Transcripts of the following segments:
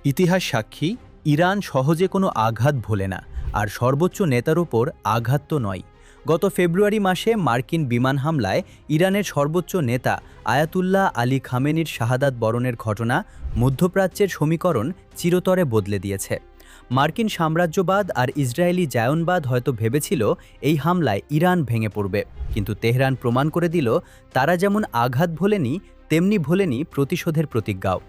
ইতিহাস সাক্ষী, ইরান সহজে কোনো আঘাত ভোলে না, আর সর্বোচ্চ নেতার ওপর আঘাত তো নয়। গত ফেব্রুয়ারি মাসে মার্কিন বিমান হামলায় ইরানের সর্বোচ্চ নেতা আয়াতুল্লাহ আলী খামেনির শাহাদাত বরণের ঘটনা মধ্যপ্রাচ্যের সমীকরণ চিরতরে বদলে দিয়েছে। মার্কিন সাম্রাজ্যবাদ আর ইসরায়েলি জায়নবাদ হয়তো ভেবেছিল এই হামলায় ইরান ভেঙে পড়বে, কিন্তু তেহরান প্রমাণ করে দিল তারা যেমন আঘাত ভোলেনি, তেমনি ভোলেনি প্রতিশোধের প্রতিজ্ঞাও।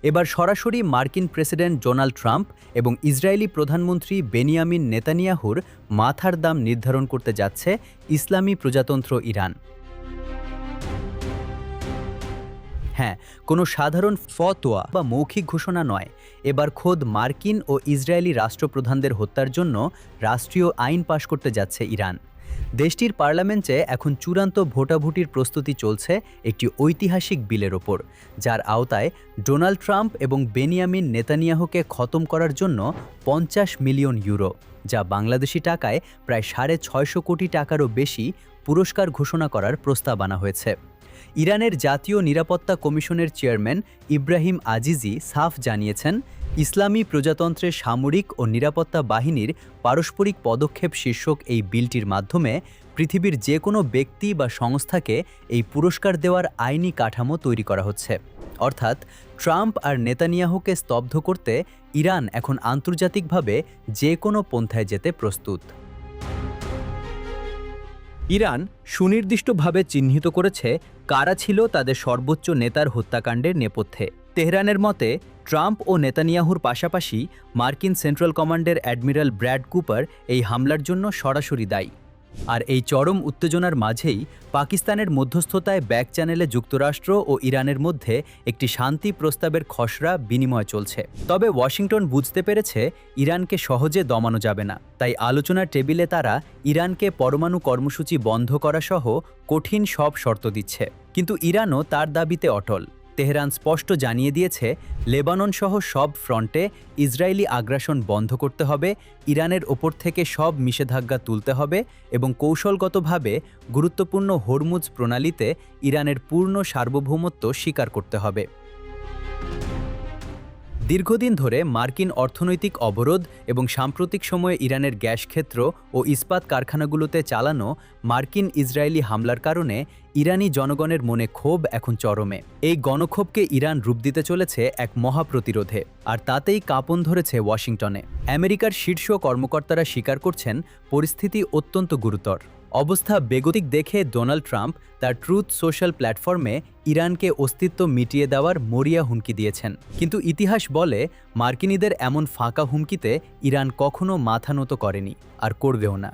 এবার সরাসরি মার্কিন প্রেসিডেন্ট ডোনাল্ড ট্রাম্প এবং ইসরায়েলি প্রধানমন্ত্রী বেনিয়ামিন নেতানিয়াহুর মাথার দাম নির্ধারণ করতে যাচ্ছে ইসলামী প্রজাতন্ত্র ইরান। হ্যাঁ, কোনো সাধারণ ফতোয়া বা মৌখিক ঘোষণা নয়, এবার খোদ মার্কিন ও ইসরায়েলি রাষ্ট্রপ্রধানদের হত্যার জন্য রাষ্ট্রীয় আইন পাশ করতে যাচ্ছে ইরান। দেশটির পার্লামেন্টে এখন চূড়ান্ত ভোটাভুটির প্রস্তুতি চলছে একটি ঐতিহাসিক বিলের ওপর, যার আওতায় ডোনাল্ড ট্রাম্প এবং বেনিয়ামিন নেতানিয়াহুকে খতম করার জন্য 50 মিলিয়ন ইউরো, যা বাংলাদেশি টাকায় প্রায় 650 কোটি টাকারও বেশি পুরস্কার ঘোষণা করার প্রস্তাব আনা হয়েছে। ইরানের জাতীয় নিরাপত্তা কমিশনের চেয়ারম্যান ইব্রাহিম আজিজি সাফ জানিয়েছেন, ইসলামী প্রজাতন্ত্রের সামরিক ও নিরাপত্তা বাহিনীর পারস্পরিক পদক্ষেপ শীর্ষক এই বিলটির মাধ্যমে পৃথিবীর যে কোনো ব্যক্তি বা সংস্থাকে এই পুরস্কার দেওয়ার আইনি কাঠামো তৈরি করা হচ্ছে। অর্থাৎ ট্রাম্প আর নেতানিয়াহুকে স্তব্ধ করতে ইরান এখন আন্তর্জাতিকভাবে যে কোনো পন্থায় যেতে প্রস্তুত। ইরান সুনির্দিষ্টভাবে চিহ্নিত করেছে কারা ছিল তাদের সর্বোচ্চ নেতার হত্যাকাণ্ডের নেপথ্যে। তেহরানের মতে ট্রাম্প ও নেতানিয়াহুর পাশাপাশি মার্কিন সেন্ট্রাল কমান্ডের অ্যাডমিরাল ব্র্যাড কুপার এই হামলার জন্য সরাসরি দায়ী। আর এই চরম উত্তেজনার মাঝেই পাকিস্তানের মধ্যস্থতায় ব্যাক চ্যানেলে যুক্তরাষ্ট্র ও ইরানের মধ্যে একটি শান্তি প্রস্তাবের খসড়া বিনিময় চলছে। তবে ওয়াশিংটন বুঝতে পেরেছে ইরানকে সহজে দমানো যাবে না, তাই আলোচনার টেবিলে তারা ইরানকে পরমাণু কর্মসূচি বন্ধ করা সহ কঠিন সব শর্ত দিচ্ছে। কিন্তু ইরানও তার দাবিতে অটল। তেহরান স্পষ্ট জানিয়ে দিয়েছে, লেবানন সহ সব ফ্রন্টে ইসরায়েলি আগ্রাসন বন্ধ করতে হবে, ইরানের ওপর থেকে সব নিষেধাজ্ঞা তুলতে হবে এবং কৌশলগতভাবে গুরুত্বপূর্ণ হরমুজ প্রণালীতে ইরানের পূর্ণ সার্বভৌমত্ব স্বীকার করতে হবে। দীর্ঘদিন ধরে মার্কিন অর্থনৈতিক অবরোধ এবং সাম্প্রতিক সময়ে ইরানের গ্যাস ক্ষেত্র ও ইস্পাত কারখানাগুলোতে চালানো মার্কিন ইসরায়েলি হামলার কারণে ইরানি জনগণের মনে ক্ষোভ এখন চরমে। এই গণক্ষোভকে ইরান রূপ দিতে চলেছে এক মহাপ্রতিরোধে, আর তাতেই কাঁপন ধরেছে ওয়াশিংটনে। আমেরিকার শীর্ষ কর্মকর্তারা স্বীকার করছেন পরিস্থিতি অত্যন্ত গুরুতর। অবস্থা বেগতিক দেখে ডোনাল্ড ট্রাম্প তার ট্রুথ সোশ্যাল প্ল্যাটফর্মে ইরানকে অস্তিত্ব মিটিয়ে দেওয়ার মরিয়া হুমকি দিয়েছেন। কিন্তু ইতিহাস বলে, মার্কিনীদের এমন ফাঁকা হুমকিতে ইরান কখনো মাথা নত করেনি, আর করবেও না।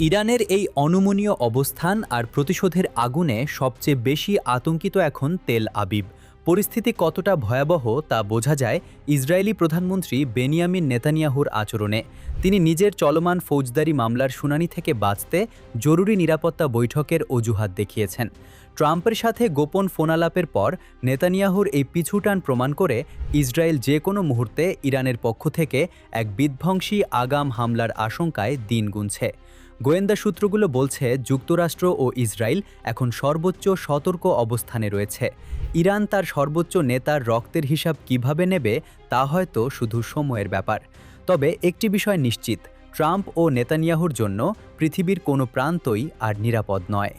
ইরানের এই অনমনীয় অবস্থান আর প্রতিশোধের আগুনে সবচেয়ে বেশি আতঙ্কিত এখন তেল আবিব। পরিস্থিতি কতটা ভয়াবহ তা বোঝা যায় ইসরায়েলি প্রধানমন্ত্রী বেনিয়ামিন নেতানিয়াহুর আচরণে। তিনি নিজের চলমান ফৌজদারি মামলার শুনানি থেকে বাঁচতে জরুরি নিরাপত্তা বৈঠকের অজুহাত দেখিয়েছেন। ট্রাম্পের সাথে গোপন ফোনালাপের পর নেতানিয়াহুর এই পিছুটান প্রমাণ করে ইসরায়েল যে কোনো মুহূর্তে ইরানের পক্ষ থেকে এক বিধ্বংসী আগাম হামলার আশঙ্কায় দিন গুনছে। গোয়েন্দা সূত্রগুলো বলছে, যুক্তরাষ্ট্র ও ইসরায়েল এখন সর্বোচ্চ সতর্ক অবস্থানে রয়েছে। ইরান তার সর্বোচ্চ নেতার রক্তের হিসাব কিভাবে নেবে তা হয়তো শুধু সময়ের ব্যাপার। তবে একটি বিষয় নিশ্চিত, ট্রাম্প ও নেতানিয়াহুর জন্য পৃথিবীর কোনো প্রান্তই আর নিরাপদ নয়।